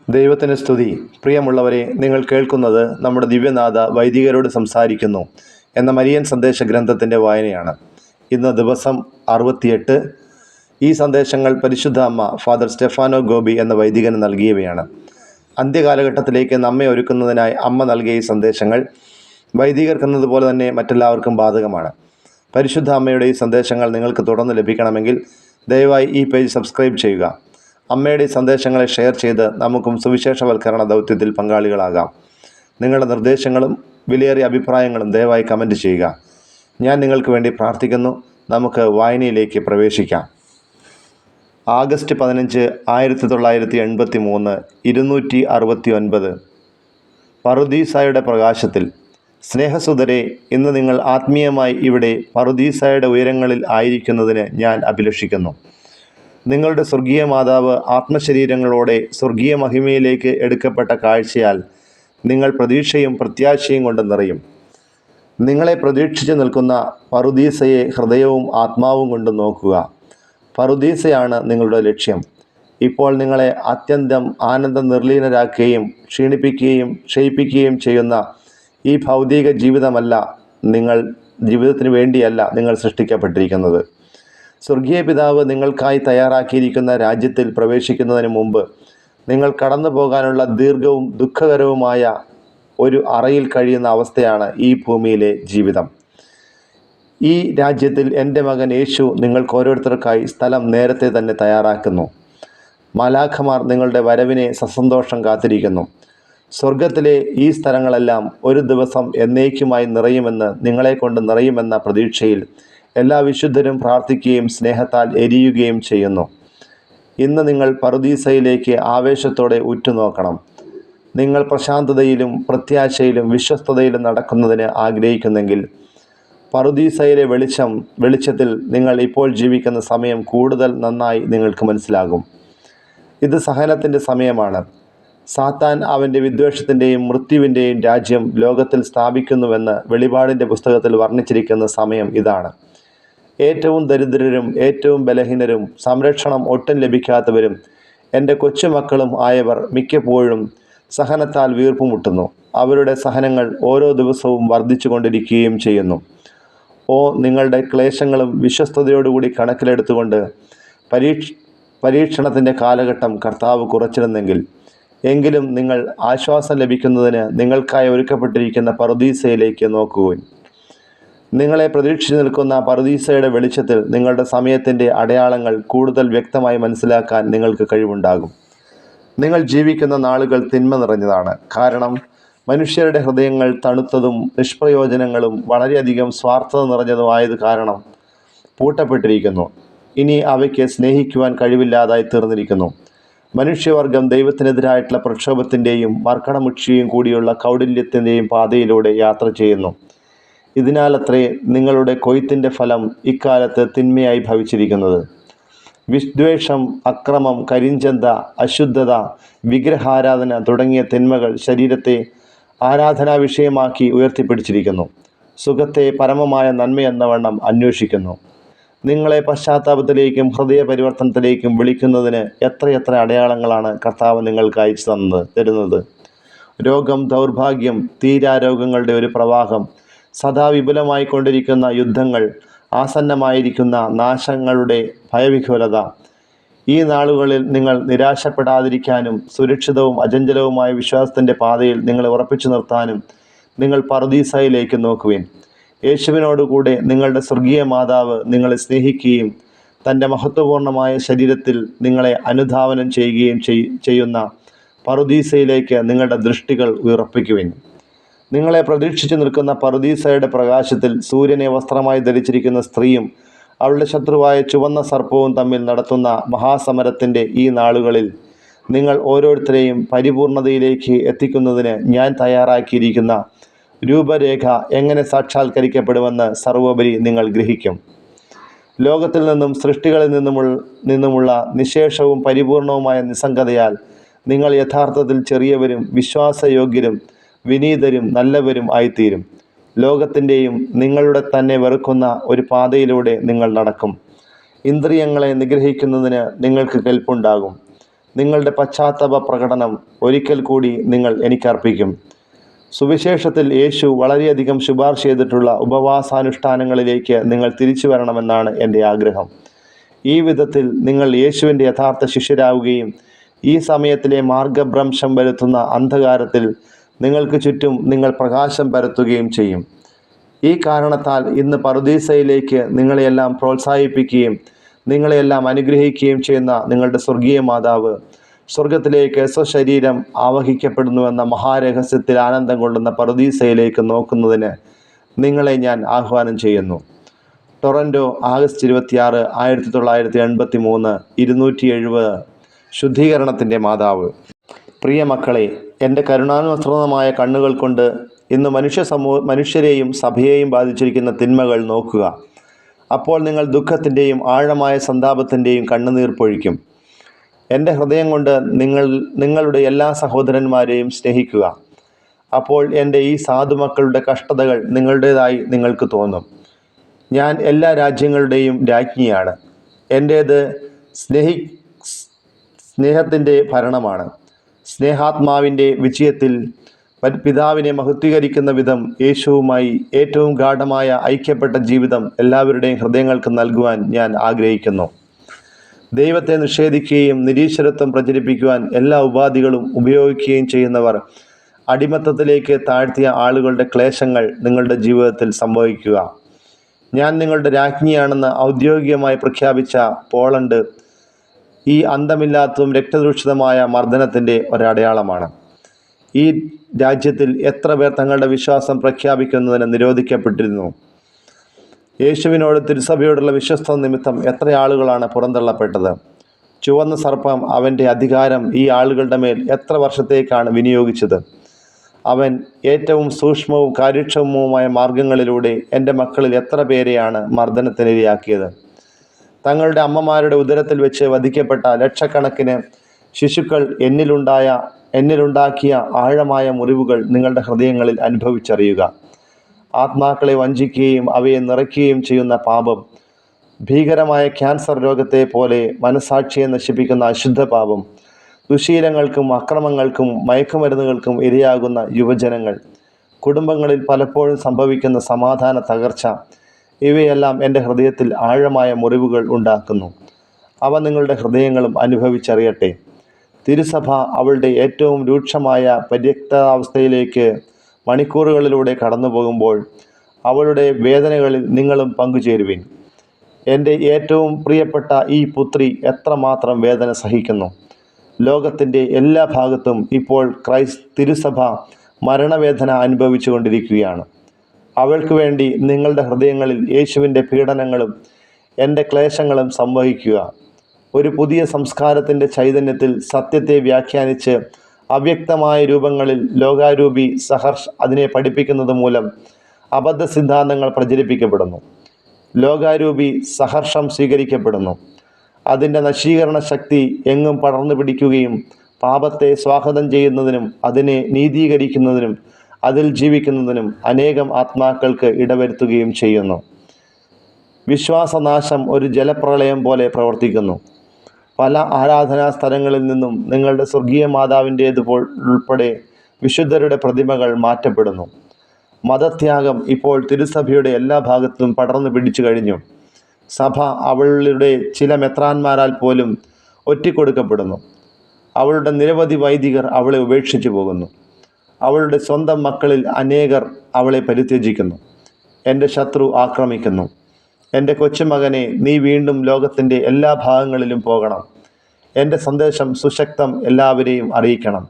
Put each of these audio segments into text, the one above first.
ദൈവത്തിന് സ്തുതി. പ്രിയമുള്ളവരെ, നിങ്ങൾ കേൾക്കുന്നത് നമ്മുടെ ദിവ്യനാഥ വൈദികരോട് സംസാരിക്കുന്നു എന്ന മരിയൻ സന്ദേശ ഗ്രന്ഥത്തിൻ്റെ വായനയാണ്. ഇന്ന് ദിവസം 68. ഈ സന്ദേശങ്ങൾ പരിശുദ്ധ അമ്മ ഫാദർ സ്റ്റെഫാനോ ഗോബി എന്ന വൈദികന് നൽകിയവയാണ്. അന്ത്യകാലഘട്ടത്തിലേക്ക് നമ്മെ ഒരുക്കുന്നതിനായി അമ്മ നൽകിയ ഈ സന്ദേശങ്ങൾ വൈദികർക്കെന്നതുപോലെ തന്നെ മറ്റെല്ലാവർക്കും ബാധകമാണ്. പരിശുദ്ധ അമ്മയുടെ ഈ സന്ദേശങ്ങൾ നിങ്ങൾക്ക് തുടർന്ന് ലഭിക്കണമെങ്കിൽ ദയവായി ഈ പേജ് സബ്സ്ക്രൈബ് ചെയ്യുക. അമ്മയുടെ സന്ദേശങ്ങളെ ഷെയർ ചെയ്ത് നമുക്കും സുവിശേഷവൽക്കരണ ദൗത്യത്തിൽ പങ്കാളികളാകാം. നിങ്ങളുടെ നിർദ്ദേശങ്ങളും വിലയേറിയ അഭിപ്രായങ്ങളും ദയവായി കമൻറ്റ് ചെയ്യുക. ഞാൻ നിങ്ങൾക്ക് വേണ്ടി പ്രാർത്ഥിക്കുന്നു. നമുക്ക് വായനയിലേക്ക് പ്രവേശിക്കാം. ആഗസ്റ്റ് 15, 1983, 269. പറുദീസായുടെ പ്രകാശത്തിൽ. സ്നേഹസുതരെ, ഇന്ന് നിങ്ങൾ ആത്മീയമായി ഇവിടെ പറുദീസായുടെ ഉയരങ്ങളിൽ ആയിരിക്കുന്നതിന് ഞാൻ അഭിലഷിക്കുന്നു. നിങ്ങളുടെ സ്വർഗീയ മാതാവ് ആത്മശരീരങ്ങളോടെ സ്വർഗീയ മഹിമയിലേക്ക് എടുക്കപ്പെട്ട കാഴ്ചയാൽ നിങ്ങൾ പ്രതീക്ഷയും പ്രത്യാശയും കൊണ്ട് നിറയും. നിങ്ങളെ പ്രതീക്ഷിച്ചു നിൽക്കുന്ന പറുദീസയെ ഹൃദയവും ആത്മാവും കൊണ്ട് നോക്കുക. പറുദീസയാണ് നിങ്ങളുടെ ലക്ഷ്യം. ഇപ്പോൾ നിങ്ങളെ അത്യന്തം ആനന്ദ നിർലീനരാക്കുകയും ക്ഷീണിപ്പിക്കുകയും ക്ഷയിപ്പിക്കുകയും ചെയ്യുന്ന ഈ ഭൗതിക ജീവിതത്തിന് വേണ്ടിയല്ല നിങ്ങൾ സൃഷ്ടിക്കപ്പെട്ടിരിക്കുന്നത്. സ്വർഗീയ പിതാവ് നിങ്ങൾക്കായി തയ്യാറാക്കിയിരിക്കുന്ന രാജ്യത്തിൽ പ്രവേശിക്കുന്നതിന് മുമ്പ് നിങ്ങൾ കടന്നു പോകാനുള്ള ദീർഘവും ദുഃഖകരവുമായ ഒരു അറയിൽ കഴിയുന്ന അവസ്ഥയാണ് ഈ ഭൂമിയിലെ ജീവിതം. ഈ രാജ്യത്തിൽ എൻ്റെ മകൻ യേശു നിങ്ങൾക്ക് ഓരോരുത്തർക്കായി സ്ഥലം നേരത്തെ തന്നെ തയ്യാറാക്കുന്നു. മാലാഖമാർ നിങ്ങളുടെ വരവിനെ സസന്തോഷം കാത്തിരിക്കുന്നു. സ്വർഗത്തിലെ ഈ സ്ഥലങ്ങളെല്ലാം ഒരു ദിവസം എന്നേക്കുമായി നിറയുമെന്ന്, നിങ്ങളെക്കൊണ്ട് നിറയുമെന്ന പ്രതീക്ഷയിൽ എല്ലാ വിശുദ്ധരും പ്രാർത്ഥിക്കുകയും സ്നേഹത്താൽ എരിയുകയും ചെയ്യുന്നു. ഇന്ന് നിങ്ങൾ പറുദീസയിലേക്ക് ആവേശത്തോടെ ഉറ്റുനോക്കണം. നിങ്ങൾ പ്രശാന്തതയിലും പ്രത്യാശയിലും വിശ്വസ്തതയിലും നടക്കുന്നതിന് ആഗ്രഹിക്കുന്നെങ്കിൽ പറുദീസയിലെ വെളിച്ചത്തിൽ നിങ്ങൾ ഇപ്പോൾ ജീവിക്കുന്ന സമയം കൂടുതൽ നന്നായി നിങ്ങൾക്ക് മനസ്സിലാകും. ഇത് സഹനത്തിൻ്റെ സമയമാണ്. സാത്താൻ അവൻ്റെ വിദ്വേഷത്തിൻ്റെയും മൃത്യുവിൻ്റെയും രാജ്യം ലോകത്തിൽ സ്ഥാപിക്കുന്നുവെന്ന് വെളിപാടിൻ്റെ പുസ്തകത്തിൽ വർണ്ണിച്ചിരിക്കുന്ന സമയം ഇതാണ്. ഏറ്റവും ദരിദ്രരും ഏറ്റവും ബലഹീനരും സംരക്ഷണം ഒട്ടും ലഭിക്കാത്തവരും എൻ്റെ കൊച്ചുമക്കളും ആയവർ മിക്കപ്പോഴും സഹനത്താൽ വീർപ്പുമുട്ടുന്നു. അവരുടെ സഹനങ്ങൾ ഓരോ ദിവസവും വർദ്ധിച്ചു കൊണ്ടിരിക്കുകയും ചെയ്യുന്നു. നിങ്ങളുടെ ക്ലേശങ്ങളും വിശ്വസ്തയോടുകൂടി കണക്കിലെടുത്തുകൊണ്ട് പരീക്ഷണത്തിൻ്റെ കാലഘട്ടം കർത്താവ് കുറച്ചിരുന്നെങ്കിൽ എങ്കിലും നിങ്ങൾ ആശ്വാസം ലഭിക്കുന്നതിന് നിങ്ങൾക്കായി ഒരുക്കപ്പെട്ടിരിക്കുന്ന പറുദീസയിലേക്ക് നോക്കുവിൻ. നിങ്ങളെ പ്രതീക്ഷിച്ചു നിൽക്കുന്ന പറുദീസയുടെ വെളിച്ചത്തിൽ നിങ്ങളുടെ സമയത്തിൻ്റെ അടയാളങ്ങൾ കൂടുതൽ വ്യക്തമായി മനസ്സിലാക്കാൻ നിങ്ങൾക്ക് കഴിവുണ്ടാകും. നിങ്ങൾ ജീവിക്കുന്ന നാളുകൾ തിന്മ നിറഞ്ഞതാണ്. കാരണം മനുഷ്യരുടെ ഹൃദയങ്ങൾ തണുത്തതും നിഷ്പ്രയോജനങ്ങളും വളരെയധികം സ്വാർത്ഥത നിറഞ്ഞതുമായത് കാരണം പൂട്ടപ്പെട്ടിരിക്കുന്നു. ഇനി അവയ്ക്ക് സ്നേഹിക്കുവാൻ കഴിവില്ലാതായി തീർന്നിരിക്കുന്നു. മനുഷ്യവർഗം ദൈവത്തിനെതിരായിട്ടുള്ള പ്രക്ഷോഭത്തിൻ്റെയും മർക്കടമുക്ഷിയും കൂടിയുള്ള കൗടില്യത്തിൻ്റെയും പാതയിലൂടെ യാത്ര ചെയ്യുന്നു. ഇതിനാലത്രേ നിങ്ങളുടെ കൊയ്ത്തിൻ്റെ ഫലം ഇക്കാലത്ത് തിന്മയായി ഭവിച്ചിരിക്കുന്നത്. വിദ്വേഷം, അക്രമം, കരിഞ്ചന്ത, അശുദ്ധത, വിഗ്രഹാരാധന തുടങ്ങിയ തിന്മകൾ ശരീരത്തെ ആരാധനാ വിഷയമാക്കി ഉയർത്തിപ്പിടിച്ചിരിക്കുന്നു. സുഖത്തെ പരമമായ നന്മയെന്നവണ്ണം അന്വേഷിക്കുന്നു. നിങ്ങളെ പശ്ചാത്താപത്തിലേക്കും ഹൃദയ പരിവർത്തനത്തിലേക്കും വിളിക്കുന്നതിന് എത്രയെത്ര അടയാളങ്ങളാണ് കർത്താവ് നിങ്ങൾക്ക് അയച്ചു തരുന്നത്. രോഗം, ദൗർഭാഗ്യം, തീരാരോഗങ്ങളുടെ ഒരു പ്രവാഹം, സദാ വിപുലമായിക്കൊണ്ടിരിക്കുന്ന യുദ്ധങ്ങൾ, ആസന്നമായിരിക്കുന്ന നാശങ്ങളുടെ ഭയവിഹ്വലത. ഈ നാളുകളിൽ നിങ്ങൾ നിരാശപ്പെടാതിരിക്കാനും സുരക്ഷിതവും അചഞ്ചലവുമായ വിശ്വാസത്തിൻ്റെ പാതയിൽ നിങ്ങളെ ഉറപ്പിച്ചു നിർത്താനും നിങ്ങൾ പറുദീസയിലേക്ക് നോക്കുവിൻ. യേശുവിനോടുകൂടെ നിങ്ങളുടെ സ്വർഗീയ മാതാവ് നിങ്ങളെ സ്നേഹിക്കുകയും തൻ്റെ മഹത്വപൂർണമായ ശരീരത്തിൽ നിങ്ങളെ അനുധാവനം ചെയ്യുകയും ചെയ്യുന്ന പറുദീസയിലേക്ക് നിങ്ങളുടെ ദൃഷ്ടികൾ ഉറപ്പിക്കുവിൻ. നിങ്ങളെ പ്രതീക്ഷിച്ചു നിൽക്കുന്ന പറുദീസയുടെ പ്രകാശത്തിൽ സൂര്യനെ വസ്ത്രമായി ധരിച്ചിരിക്കുന്ന സ്ത്രീയും അവളുടെ ശത്രുവായ ചുവന്ന സർപ്പവും തമ്മിൽ നടത്തുന്ന മഹാസമരത്തിൻ്റെ ഈ നാളുകളിൽ നിങ്ങൾ ഓരോരുത്തരെയും പരിപൂർണതയിലേക്ക് എത്തിക്കുന്നതിന് ഞാൻ തയ്യാറാക്കിയിരിക്കുന്ന രൂപരേഖ എങ്ങനെ സാക്ഷാത്കരിക്കപ്പെടുമെന്ന് സർവോപരി നിങ്ങൾ ഗ്രഹിക്കും. ലോകത്തിൽ നിന്നും സൃഷ്ടികളിൽ നിന്നുമുള്ള നിശേഷവും പരിപൂർണവുമായ നിസ്സംഗതയാൽ നിങ്ങൾ യഥാർത്ഥത്തിൽ ചെറിയവരും വിശ്വാസയോഗ്യരും വിനീതരും നല്ലവരും ആയിത്തീരും. ലോകത്തിൻ്റെയും നിങ്ങളുടെ തന്നെ വെറുക്കുന്ന ഒരു പാതയിലൂടെ നിങ്ങൾ നടക്കും. ഇന്ദ്രിയങ്ങളെ നിഗ്രഹിക്കുന്നതിന് നിങ്ങൾക്ക് കെൽപ്പുണ്ടാകും. നിങ്ങളുടെ പശ്ചാത്താപ പ്രകടനം ഒരിക്കൽ കൂടി നിങ്ങൾ എനിക്കർപ്പിക്കും. സുവിശേഷത്തിൽ യേശു വളരെയധികം ശുപാർശ ചെയ്തിട്ടുള്ള ഉപവാസാനുഷ്ഠാനങ്ങളിലേക്ക് നിങ്ങൾ തിരിച്ചു വരണമെന്നാണ് എൻ്റെ ആഗ്രഹം. ഈ വിധത്തിൽ നിങ്ങൾ യേശുവിൻ്റെ യഥാർത്ഥ ശിഷ്യരാകുകയും ഈ സമയത്തിലെ മാർഗഭ്രംശം വരുത്തുന്ന അന്ധകാരത്തിൽ നിങ്ങൾക്ക് ചുറ്റും നിങ്ങൾ പ്രകാശം പരത്തുകയും ചെയ്യും. ഈ കാരണത്താൽ ഇന്ന് പറുദീസയിലേക്ക് നിങ്ങളെയെല്ലാം പ്രോത്സാഹിപ്പിക്കുകയും നിങ്ങളെയെല്ലാം അനുഗ്രഹിക്കുകയും ചെയ്യുന്ന നിങ്ങളുടെ സ്വർഗീയ മാതാവ് സ്വർഗത്തിലേക്ക് സ്വശരീരം ആവഹിക്കപ്പെടുന്നുവെന്ന മഹാരഹസ്യത്തിൽ ആനന്ദം കൊള്ളുന്ന പറുദീസയിലേക്ക് നോക്കുന്നതിന് നിങ്ങളെ ഞാൻ ആഹ്വാനം ചെയ്യുന്നു. Toronto, August 26, 1983, 270. ശുദ്ധീകരണത്തിൻ്റെ മാതാവ്. പ്രിയ മക്കളെ, എൻ്റെ കരുണാനുസൃതമായ കണ്ണുകൾ കൊണ്ട് ഇന്ന് മനുഷ്യരെയും സഭയെയും ബാധിച്ചിരിക്കുന്ന തിന്മകൾ നോക്കുക. അപ്പോൾ നിങ്ങൾ ദുഃഖത്തിൻ്റെയും ആഴമായ സന്താപത്തിൻ്റെയും കണ്ണുനീർ പൊഴിക്കും. എൻ്റെ ഹൃദയം കൊണ്ട് നിങ്ങളുടെ എല്ലാ സഹോദരന്മാരെയും സ്നേഹിക്കുക. അപ്പോൾ എൻ്റെ ഈ സാധുമക്കളുടെ കഷ്ടതകൾ നിങ്ങളുടേതായി നിങ്ങൾക്ക് തോന്നും. ഞാൻ എല്ലാ രാജ്യങ്ങളുടെയും രാജ്ഞിയാണ്. എൻ്റേത് സ്നേഹത്തിൻ്റെ ഭരണമാണ്. സ്നേഹാത്മാവിൻ്റെ വിജയത്തിൽ പിതാവിനെ മഹത്വീകരിക്കുന്ന വിധം യേശുവുമായി ഏറ്റവും ഗാഢമായ ഐക്യപ്പെട്ട ജീവിതം എല്ലാവരുടെയും ഹൃദയങ്ങൾക്ക് നൽകുവാൻ ഞാൻ ആഗ്രഹിക്കുന്നു. ദൈവത്തെ നിഷേധിക്കുകയും നിരീശ്വരത്വം പ്രചരിപ്പിക്കുവാൻ എല്ലാ ഉപാധികളും ഉപയോഗിക്കുകയും ചെയ്യുന്നവർ അടിമത്തത്തിലേക്ക് താഴ്ത്തിയ ആളുകളുടെ ക്ലേശങ്ങൾ നിങ്ങളുടെ ജീവിതത്തിൽ സംഭവിക്കുക. ഞാൻ നിങ്ങളുടെ രാജ്ഞിയാണെന്ന് ഔദ്യോഗികമായി പ്രഖ്യാപിച്ച പോളണ്ട് ഈ അന്തമില്ലാത്തതും രക്തദൂഷിതമായ മർദ്ദനത്തിൻ്റെ ഒരടയാളമാണ്. ഈ രാജ്യത്തിൽ എത്ര പേർ തങ്ങളുടെ വിശ്വാസം പ്രഖ്യാപിക്കുന്നതിന് നിരോധിക്കപ്പെട്ടിരുന്നു? യേശുവിനോട് തിരുസഭയോടുള്ള വിശ്വസ്ത നിമിത്തം എത്ര ആളുകളാണ് പുറന്തള്ളപ്പെട്ടത്? ചുവന്ന സർപ്പം അവൻ്റെ അധികാരം ഈ ആളുകളുടെ മേൽ എത്ര വർഷത്തേക്കാണ് വിനിയോഗിച്ചത്? അവൻ ഏറ്റവും സൂക്ഷ്മവും കാര്യക്ഷമവുമായ മാർഗങ്ങളിലൂടെ എൻ്റെ മക്കളിൽ എത്ര പേരെയാണ് മർദ്ദനത്തിനിരയാക്കിയത്? തങ്ങളുടെ അമ്മമാരുടെ ഉദരത്തിൽ വെച്ച് വധിക്കപ്പെട്ട ലക്ഷക്കണക്കിന് ശിശുക്കൾ എന്നിലുണ്ടാക്കിയ ആഴമായ മുറിവുകൾ നിങ്ങളുടെ ഹൃദയങ്ങളിൽ അനുഭവിച്ചറിയുക. ആത്മാക്കളെ വഞ്ചിക്കുകയും അവയെ നിറയ്ക്കുകയും ചെയ്യുന്ന പാപം, ഭീകരമായ ക്യാൻസർ രോഗത്തെ പോലെ മനസാക്ഷിയെ നശിപ്പിക്കുന്ന അശുദ്ധ പാപം, ദുശീലങ്ങൾക്കും അക്രമങ്ങൾക്കും മയക്കുമരുന്നുകൾക്കും ഇരയാകുന്ന യുവജനങ്ങൾ, കുടുംബങ്ങളിൽ പലപ്പോഴും സംഭവിക്കുന്ന സമാധാന തകർച്ച, ഇവയെല്ലാം എൻ്റെ ഹൃദയത്തിൽ ആഴമായ മുറിവുകൾ ഉണ്ടാക്കുന്നു. അവ നിങ്ങളുടെ ഹൃദയങ്ങളും അനുഭവിച്ചറിയട്ടെ. തിരുസഭ അവളുടെ ഏറ്റവും രൂക്ഷമായ പര്യക്താവസ്ഥയിലേക്ക് മണിക്കൂറുകളിലൂടെ കടന്നു പോകുമ്പോൾ അവളുടെ വേദനകളിൽ നിങ്ങളും പങ്കുചേരുവിൻ. എൻ്റെ ഏറ്റവും പ്രിയപ്പെട്ട ഈ പുത്രി എത്രമാത്രം വേദന സഹിക്കുന്നു. ലോകത്തിൻ്റെ എല്ലാ ഭാഗത്തും ഇപ്പോൾ തിരുസഭ മരണവേദന അനുഭവിച്ചു കൊണ്ടിരിക്കുകയാണ്. അവൾക്ക് വേണ്ടി നിങ്ങളുടെ ഹൃദയങ്ങളിൽ യേശുവിൻ്റെ പീഡനങ്ങളും എൻ്റെ ക്ലേശങ്ങളും സംവഹിക്കുക. ഒരു പുതിയ സംസ്കാരത്തിൻ്റെ ചൈതന്യത്തിൽ സത്യത്തെ വ്യാഖ്യാനിച്ച് അവ്യക്തമായ രൂപങ്ങളിൽ ലോകാരൂപി സഹർഷ് അതിനെ പഠിപ്പിക്കുന്നത് മൂലം അബദ്ധ സിദ്ധാന്തങ്ങൾ പ്രചരിപ്പിക്കപ്പെടുന്നു. ലോകാരൂപി സഹർഷം സ്വീകരിക്കപ്പെടുന്നു. അതിൻ്റെ നശീകരണ ശക്തി എങ്ങും പടർന്നു പിടിക്കുകയും പാപത്തെ സ്വാഗതം ചെയ്യുന്നതിനും അതിനെ നീതീകരിക്കുന്നതിനും അതിൽ ജീവിക്കുന്നതിനും അനേകം ആത്മാക്കൾക്ക് ഇടവരുത്തുകയും ചെയ്യുന്നു. വിശ്വാസനാശം ഒരു ജലപ്രളയം പോലെ പ്രവർത്തിക്കുന്നു. പല ആരാധനാ സ്ഥലങ്ങളിൽ നിന്നും നിങ്ങളുടെ സ്വർഗീയ മാതാവിൻ്റേതുൾപ്പെടെ വിശുദ്ധരുടെ പ്രതിമകൾ മാറ്റപ്പെടുന്നു. മതത്യാഗം ഇപ്പോൾ തിരുസഭയുടെ എല്ലാ ഭാഗത്തും പടർന്നു പിടിച്ചു കഴിഞ്ഞു. സഭ അവളുടെ ചില മെത്രാന്മാരാൽ പോലും ഒറ്റിക്കൊടുക്കപ്പെടുന്നു. അവളുടെ നിരവധി വൈദികർ അവളെ ഉപേക്ഷിച്ചു പോകുന്നു. അവളുടെ സ്വന്തം മക്കളിൽ അനേകർ അവളെ പരിത്യജിക്കുന്നു. എൻ്റെ ശത്രു ആക്രമിക്കുന്നു. എൻ്റെ കൊച്ചുമകനെ, നീ വീണ്ടും ലോകത്തിൻ്റെ എല്ലാ ഭാഗങ്ങളിലും പോകണം. എൻ്റെ സന്ദേശം സുശക്തം എല്ലാവരെയും അറിയിക്കണം.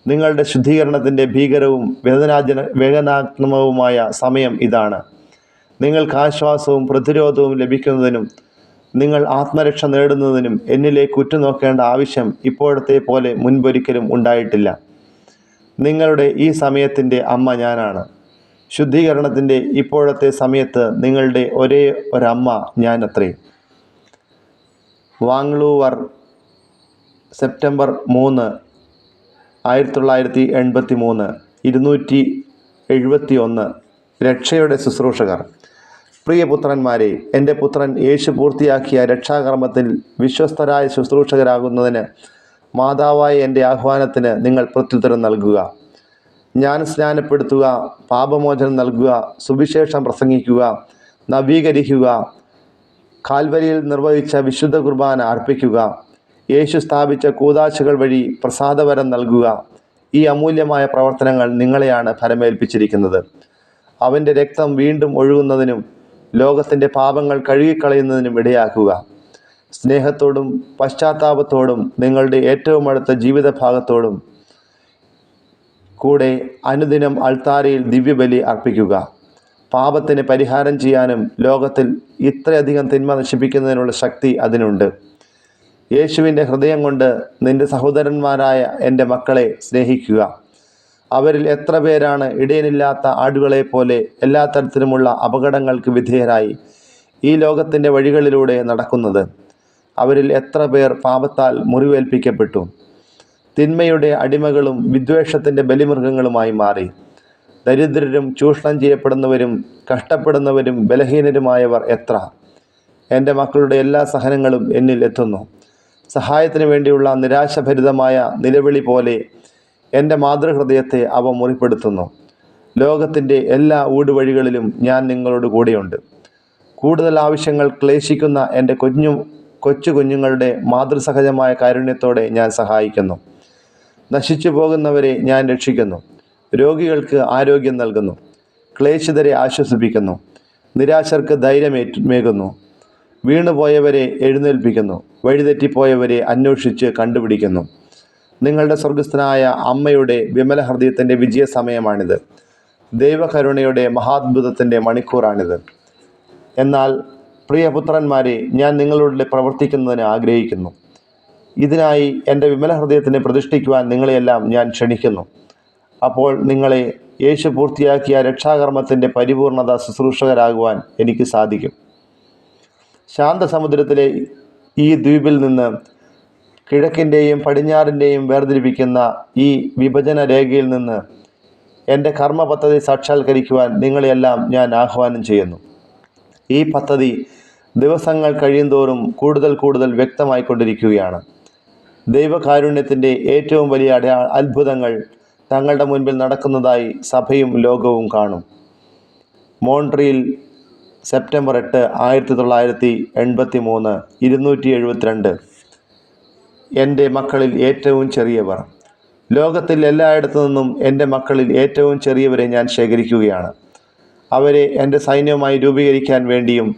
നിങ്ങളുടെ ശുദ്ധീകരണത്തിൻ്റെ ഭീകരവും വേദനാത്മകവുമായ സമയം ഇതാണ്. നിങ്ങൾക്ക് ആശ്വാസവും പ്രതിരോധവും ലഭിക്കുന്നതിനും നിങ്ങൾ ആത്മരക്ഷ നേടുന്നതിനും എന്നിലേക്ക് ഉറ്റുനോക്കേണ്ട ആവശ്യം ഇപ്പോഴത്തെ പോലെ മുൻപൊരിക്കലും ഉണ്ടായിട്ടില്ല. നിങ്ങളുടെ ഈ സമയത്തിൻ്റെ അമ്മ ഞാനാണ്. ശുദ്ധീകരണത്തിൻ്റെ ഇപ്പോഴത്തെ സമയത്ത് നിങ്ങളുടെ ഒരേ ഒരമ്മ ഞാനത്രേ. വാങ്ലൂവർ, സെപ്റ്റംബർ 3, 1983, 271. രക്ഷയുടെ ശുശ്രൂഷകർ. പ്രിയപുത്രന്മാരെ, എൻ്റെ പുത്രൻ യേശു പൂർത്തിയാക്കിയ രക്ഷാകർമ്മത്തിൽ വിശ്വസ്തരായ ശുശ്രൂഷകരാകുന്നതിന് മാതാവായ എൻ്റെ ആഹ്വാനത്തിന് നിങ്ങൾ പ്രത്യുത്തരം നൽകുക. സ്നാനപ്പെടുത്തുക, പാപമോചനം നൽകുക, സുവിശേഷം പ്രസംഗിക്കുക, നവീകരിക്കുക, കാൽവരിയിൽ നിർവഹിച്ച വിശുദ്ധ കുർബാന അർപ്പിക്കുക, യേശു സ്ഥാപിച്ച കൂദാശകൾ വഴി പ്രസാദവരം നൽകുക. ഈ അമൂല്യമായ പ്രവർത്തനങ്ങൾ നിങ്ങളെയാണ് ഫലമേൽപ്പിച്ചിരിക്കുന്നത്. അവൻ്റെ രക്തം വീണ്ടും ഒഴുകുന്നതിനും ലോകത്തിൻ്റെ പാപങ്ങൾ കഴുകിക്കളയുന്നതിനും ഇടയാക്കുക. സ്നേഹത്തോടും പശ്ചാത്താപത്തോടും നിങ്ങളുടെ ഏറ്റവും അടുത്ത ജീവിതഭാഗത്തോടും കൂടെ അനുദിനം അൾത്താരയിൽ ദിവ്യബലി അർപ്പിക്കുക. പാപത്തിന് പരിഹാരം ചെയ്യാനും ലോകത്തിൽ ഇത്രയധികം തിന്മ നശിപ്പിക്കുന്നതിനുള്ള ശക്തി അതിനുണ്ട്. യേശുവിൻ്റെ ഹൃദയം കൊണ്ട് നിന്റെ സഹോദരന്മാരായ എൻ്റെ മക്കളെ സ്നേഹിക്കുക. അവരിൽ എത്ര പേരാണ് ഇടയനില്ലാത്ത ആടുകളെപ്പോലെ എല്ലാ തരത്തിലുമുള്ള അപകടങ്ങൾക്ക് വിധേയരായി ഈ ലോകത്തിൻ്റെ വഴികളിലൂടെ നടക്കുന്നത്? അവരിൽ എത്ര പേർ പാപത്താൽ മുറിവേൽപ്പിക്കപ്പെട്ടു, തിന്മയുടെ അടിമകളും വിദ്വേഷത്തിൻ്റെ ബലിമൃഗങ്ങളുമായി മാറി? ദരിദ്രരും ചൂഷണം ചെയ്യപ്പെടുന്നവരും കഷ്ടപ്പെടുന്നവരും ബലഹീനരുമായവർ എത്ര? എൻ്റെ മക്കളുടെ എല്ലാ സഹനങ്ങളും എന്നിൽ എത്തുന്നു. സഹായത്തിന് വേണ്ടിയുള്ള നിരാശഭരിതമായ നിലവിളി പോലെ എൻ്റെ മാതൃഹൃദയത്തെ അവ മുറിപ്പെടുത്തുന്നു. ലോകത്തിൻ്റെ എല്ലാ ഊടുവഴികളിലും ഞാൻ നിങ്ങളോട് കൂടെയുണ്ട്. കൂടുതൽ ആവശ്യങ്ങൾ ക്ലേശിക്കുന്ന എൻ്റെ കൊച്ചു കുഞ്ഞുങ്ങളുടെ മാതൃസഹജമായ കാരുണ്യത്തോടെ ഞാൻ സഹായിക്കുന്നു. നശിച്ചു പോകുന്നവരെ ഞാൻ രക്ഷിക്കുന്നു. രോഗികൾക്ക് ആരോഗ്യം നൽകുന്നു. ക്ലേശിതരെ ആശ്വസിപ്പിക്കുന്നു. നിരാശർക്ക് ധൈര്യമേകുന്നു. വീണുപോയവരെ എഴുന്നേൽപ്പിക്കുന്നു. വഴിതെറ്റിപ്പോയവരെ അന്വേഷിച്ച് കണ്ടുപിടിക്കുന്നു. നിങ്ങളുടെ സ്വർഗസ്ഥനായ അമ്മയുടെ വിമല ഹൃദയത്തിൻ്റെ വിജയസമയമാണിത്. ദൈവകരുണയുടെ മഹാത്ഭുതത്തിൻ്റെ മണിക്കൂറാണിത്. എന്നാൽ പ്രിയപുത്രന്മാരെ, ഞാൻ നിങ്ങളോട് പ്രവർത്തിക്കുന്നതിന് ആഗ്രഹിക്കുന്നു. ഇതിനായി എൻ്റെ വിമല ഹൃദയത്തിനെ പ്രതിഷ്ഠിക്കുവാൻ നിങ്ങളെയെല്ലാം ഞാൻ ക്ഷണിക്കുന്നു. അപ്പോൾ നിങ്ങളെ യേശു പൂർത്തിയാക്കിയ രക്ഷാകർമ്മത്തിൻ്റെ പരിപൂർണത ശുശ്രൂഷകരാകുവാൻ എനിക്ക് സാധിക്കും. ശാന്തസമുദ്രത്തിലെ ഈ ദ്വീപിൽ നിന്ന് കിഴക്കിൻ്റെയും പടിഞ്ഞാറിൻ്റെയും വേർതിരിപ്പിക്കുന്ന ഈ വിഭജന രേഖയിൽ നിന്ന് എൻ്റെ കർമ്മ പദ്ധതി സാക്ഷാത്കരിക്കുവാൻ നിങ്ങളെയെല്ലാം ഞാൻ ആഹ്വാനം ചെയ്യുന്നു. ഈ പദ്ധതി ദിവസങ്ങൾ കഴിയുന്തോറും കൂടുതൽ വ്യക്തമായിക്കൊണ്ടിരിക്കുകയാണ്. ദൈവകാരുണ്യത്തിൻ്റെ ഏറ്റവും വലിയ അത്ഭുതങ്ങൾ തങ്ങളുടെ മുൻപിൽ നടക്കുന്നതായി സഭയും ലോകവും കാണും. മോൺട്രിയിൽ സെപ്റ്റംബർ 8, 1983, 272. എൻ്റെ മക്കളിൽ ഏറ്റവും ചെറിയവർ. ലോകത്തിൽ എല്ലായിടത്തു നിന്നും എൻ്റെ മക്കളിൽ ഏറ്റവും ചെറിയവരെ ഞാൻ ശേഖരിക്കുകയാണ്. അവരെ എൻ്റെ സൈന്യവുമായി രൂപീകരിക്കാൻ വേണ്ടിയും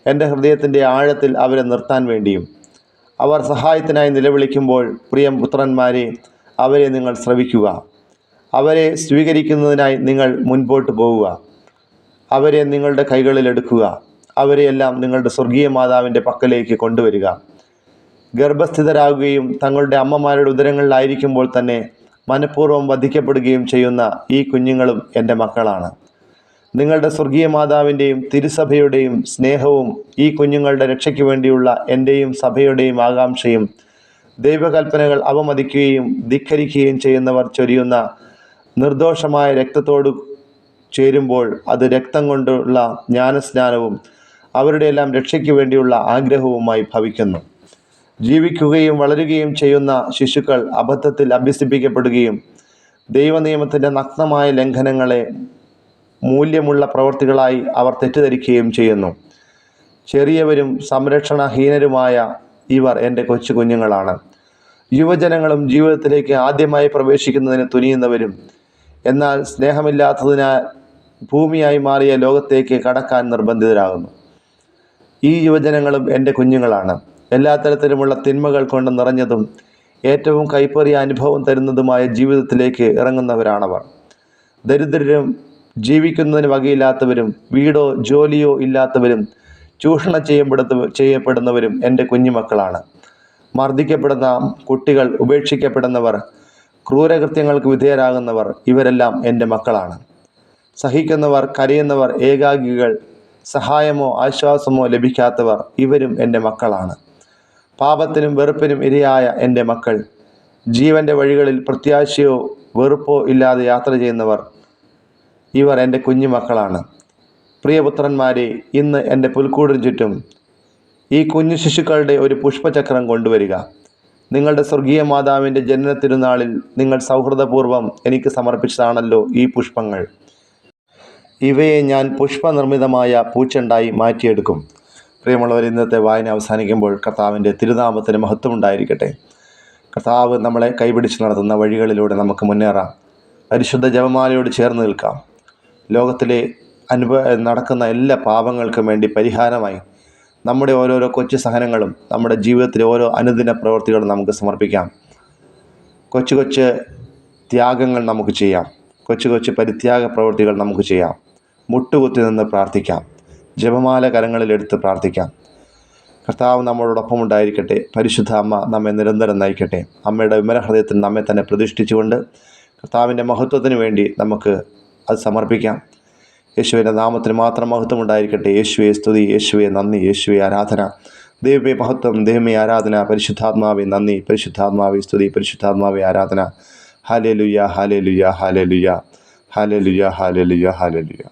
എൻ്റെ ഹൃദയത്തിൻ്റെ ആഴത്തിൽ അവരെ നിർത്താൻ വേണ്ടിയും. അവർ സഹായത്തിനായി നിലവിളിക്കുമ്പോൾ പ്രിയപുത്രന്മാരെ, അവരെ നിങ്ങൾ ശ്രവിക്കുക. അവരെ സ്വീകരിക്കുന്നതിനായി നിങ്ങൾ മുൻപോട്ട് പോവുക. അവരെ നിങ്ങളുടെ കൈകളിലെടുക്കുക. അവരെയെല്ലാം നിങ്ങളുടെ സ്വർഗീയ മാതാവിൻ്റെ പക്കലേക്ക് കൊണ്ടുവരിക. ഗർഭസ്ഥിതരാകുകയും തങ്ങളുടെ അമ്മമാരുടെ ഉദരങ്ങളിലായിരിക്കുമ്പോൾ തന്നെ മനഃപൂർവ്വം വധിക്കപ്പെടുകയും ചെയ്യുന്ന ഈ കുഞ്ഞുങ്ങളും എൻ്റെ മക്കളാണ്. നിങ്ങളുടെ സ്വർഗീയ മാതാവിൻ്റെയും തിരുസഭയുടെയും സ്നേഹവും ഈ കുഞ്ഞുങ്ങളുടെ രക്ഷയ്ക്ക് വേണ്ടിയുള്ള എൻ്റെയും സഭയുടെയും ആകാംക്ഷയും ദൈവകൽപ്പനകൾ അവമതിക്കുകയും ധിക്കരിക്കുകയും ചെയ്യുന്നവർ ചൊരിയുന്ന നിർദോഷമായ രക്തത്തോട് ചേരുമ്പോൾ അത് രക്തം കൊണ്ടുള്ള ജ്ഞാനസ്നാനവും അവരുടെ എല്ലാം രക്ഷയ്ക്ക് വേണ്ടിയുള്ള ആഗ്രഹവുമായി ഭവിക്കുന്നു. ജീവിക്കുകയും വളരുകയും ചെയ്യുന്ന ശിശുക്കൾ അബദ്ധത്തിൽ അഭ്യസിപ്പിക്കപ്പെടുകയും ദൈവനിയമത്തിൻ്റെ നഗ്നമായ ലംഘനങ്ങളെ മൂല്യമുള്ള പ്രവൃത്തികളായി അവർ തെറ്റിദ്ധരിക്കുകയും ചെയ്യുന്നു. ചെറിയവരും സംരക്ഷണഹീനരുമായ ഇവർ എൻ്റെ കൊച്ചു കുഞ്ഞുങ്ങളാണ്. യുവജനങ്ങളും ജീവിതത്തിലേക്ക് ആദ്യമായി പ്രവേശിക്കുന്നതിന് തുനിയുന്നവരും എന്നാൽ സ്നേഹമില്ലാത്തതിനാൽ ഭൂമിയായി മാറിയ ലോകത്തേക്ക് കടക്കാൻ നിർബന്ധിതരാകുന്നു. ഈ യുവജനങ്ങളും എൻ്റെ കുഞ്ഞുങ്ങളാണ്. എല്ലാ തരത്തിലുമുള്ള തിന്മകൾ കൊണ്ട് നിറഞ്ഞതും ഏറ്റവും കൈപ്പേറിയ അനുഭവം തരുന്നതുമായ ജീവിതത്തിലേക്ക് ഇറങ്ങുന്നവരാണവർ. ദരിദ്രരും ജീവിക്കുന്നതിന് വകയില്ലാത്തവരും വീടോ ജോലിയോ ഇല്ലാത്തവരും ചൂഷണം ചെയ്യപ്പെടുന്നവരും എൻ്റെ കുഞ്ഞുമക്കളാണ്. മർദ്ദിക്കപ്പെടുന്ന കുട്ടികൾ, ഉപേക്ഷിക്കപ്പെടുന്നവർ, ക്രൂരകൃത്യങ്ങൾക്ക് വിധേയരാകുന്നവർ, ഇവരെല്ലാം എൻ്റെ മക്കളാണ്. സഹിക്കുന്നവർ, കരയുന്നവർ, ഏകാകികൾ, സഹായമോ ആശ്വാസമോ ലഭിക്കാത്തവർ, ഇവരും എൻ്റെ മക്കളാണ്. പാപത്തിനും വെറുപ്പിനും ഇരയായ എൻ്റെ മക്കൾ, ജീവൻ്റെ വഴികളിൽ പ്രത്യാശയോ വെറുപ്പോ ഇല്ലാതെ യാത്ര ചെയ്യുന്നവർ, ഇവർ എൻ്റെ കുഞ്ഞുമക്കളാണ്. പ്രിയപുത്രന്മാരെ, ഇന്ന് എൻ്റെ പുൽക്കൂടിന് ചുറ്റും ഈ കുഞ്ഞു ശിശുക്കളുടെ ഒരു പുഷ്പചക്രം കൊണ്ടുവരിക. നിങ്ങളുടെ സ്വർഗീയ മാതാവിൻ്റെ ജനന തിരുനാളിൽ നിങ്ങൾ സൗഹൃദപൂർവ്വം എനിക്ക് സമർപ്പിച്ചതാണല്ലോ ഈ പുഷ്പങ്ങൾ. ഇവയെ ഞാൻ പുഷ്പനിർമ്മിതമായ പൂച്ചെണ്ടായി മാറ്റിയെടുക്കും. പ്രിയമുള്ളവർ, ഇന്നത്തെ വായന അവസാനിക്കുമ്പോൾ കർത്താവിൻ്റെ തിരുനാമത്തിന് മഹത്വമുണ്ടായിരിക്കട്ടെ. കർത്താവ് നമ്മളെ കൈപിടിച്ച് നടത്തുന്ന വഴികളിലൂടെ നമുക്ക് മുന്നേറാം. പരിശുദ്ധ ജപമാലയോട് ചേർന്ന് നിൽക്കാം. ലോകത്തിലെ നടക്കുന്ന എല്ലാ പാപങ്ങൾക്കും വേണ്ടി പരിഹാരമായി നമ്മുടെ ഓരോരോ കൊച്ചു സഹനങ്ങളും നമ്മുടെ ജീവിതത്തിലെ ഓരോ അനുദിന പ്രവൃത്തികളും നമുക്ക് സമർപ്പിക്കാം. കൊച്ചു കൊച്ചു ത്യാഗങ്ങൾ നമുക്ക് ചെയ്യാം. കൊച്ചു കൊച്ചു പരിത്യാഗ പ്രവൃത്തികൾ നമുക്ക് ചെയ്യാം. മുട്ടുകുത്തി നിന്ന് പ്രാർത്ഥിക്കാം. ജപമാല കരങ്ങളിലെടുത്ത് പ്രാർത്ഥിക്കാം. കർത്താവ് നമ്മളോടൊപ്പം ഉണ്ടായിരിക്കട്ടെ. പരിശുദ്ധ അമ്മ നമ്മെ നിരന്തരം നയിക്കട്ടെ. അമ്മയുടെ വിമല ഹൃദയത്തിൽ നമ്മെ തന്നെ പ്രതിഷ്ഠിച്ചുകൊണ്ട് കർത്താവിൻ്റെ മഹത്വത്തിന് വേണ്ടി നമുക്ക് അത് സമർപ്പിക്കാം. യേശുവിൻ്റെ നാമത്തിന് മാത്രം മഹത്വം ഉണ്ടായിരിക്കട്ടെ. യേശുവെ സ്തുതി, യേശുവെ നന്ദി, യേശുവെ ആരാധന, ദൈവമേ മഹത്വം, ദൈവമേ ആരാധന, പരിശുദ്ധാത്മാവേ നന്ദി, പരിശുദ്ധാത്മാവേ സ്തുതി, പരിശുദ്ധാത്മാവേ ആരാധന. Hallelujah, hallelujah, hallelujah, hallelujah, hallelujah, hallelujah.